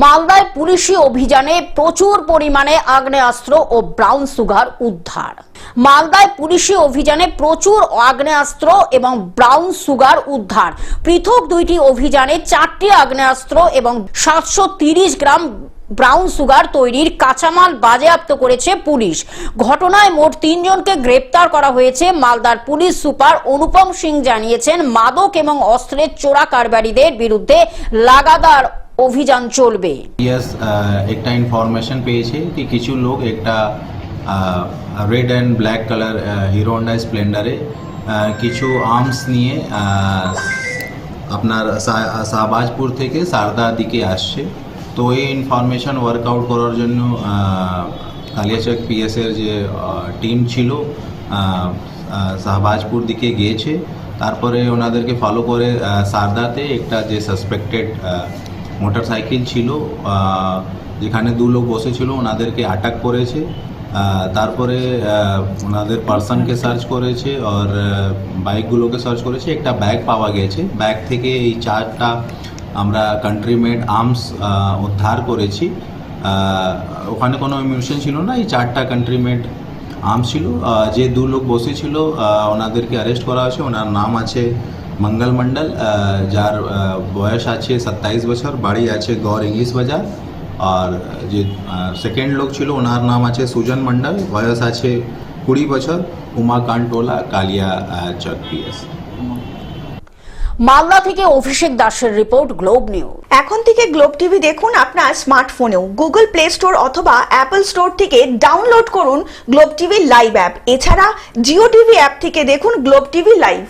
মালদায় পুলিশি অভিযানে প্রচুর পরিমাণে আগ্নেয়াস্ত্র ও ব্রাউন সুগার উদ্ধার। মালদায় পুলিশি অভিযানে প্রচুর আগ্নেয়াস্ত্র এবং ব্রাউন সুগার উদ্ধার। পৃথক দুইটি অভিযানে 4টি আগ্নেয়াস্ত্র এবং 730 গ্রাম ব্রাউন সুগার তৈরির কাঁচামাল বাজেয়াপ্ত করেছে পুলিশ। ঘটনায় মোট 3 জনকে গ্রেপ্তার করা হয়েছে। মালদার পুলিশ সুপার অনুপম সিং জানিয়েছেন, মাদক এবং অস্ত্রের চোরা কারবারিদের বিরুদ্ধে লাগাতার অভিযান চলবে। একটা ইনফরমেশন পেয়েছে কি কিছু লোক একটা red and black colour Hero Honda স্প্লেন্ডারে কিছু আর্মস নিয়ে আপনার শাহবাজপুর থেকে সারদা দিকে আসছে। তো এই ইনফরমেশন ওয়ার্কআউট করার জন্য কালিয়াচক পিএসের যে টিম ছিল শাহবাজপুর দিকে গিয়েছে। তারপরে ওনাদেরকে ফলো করে সারদাতে একটা যে সাসপেক্টেড মোটরসাইকেল ছিল যেখানে 2 লোক বসেছিল ওনাদেরকে আটক করেছে। তারপরে ওনাদের পার্সনকে সার্চ করেছে আর বাইকগুলোকে সার্চ করেছে। একটা ব্যাগ পাওয়া গেছে, ব্যাগ থেকে এই 4টা আমরা কান্ট্রি মেড আর্মস উদ্ধার করেছি। ওখানে কোনো মিউনিশন ছিল না, এই 4টা কান্ট্রি মেড আর্মস ছিল। যে 2 লোক বসেছিল ওনাদেরকে অ্যারেস্ট করা হয়েছে। ওনার নাম আছে মঙ্গল মন্ডল, যার বয়স আছে 27 বছর, বাড়ি আছে গড় ইংলিশ বাজার। আর যে সেকেন্ড লোক ছিল ওনার নাম আছে সুজন মন্ডল, বয়স আছে 20 বছর, উমাকান্ত টোলা, কালিয়াচক পিএস। মালদা থেকে অভিষেক দাসের রিপোর্ট, গ্লোব নিউজ। এখন থেকে গ্লোব টিভি দেখুন আপনার স্মার্টফোনেও। গুগল প্লে স্টোর অথবা অ্যাপল স্টোর থেকে ডাউনলোড করুন গ্লোব টিভি লাইভ অ্যাপ। এছাড়া জিও টিভি অ্যাপ থেকে দেখুন গ্লোব টিভি লাইভ।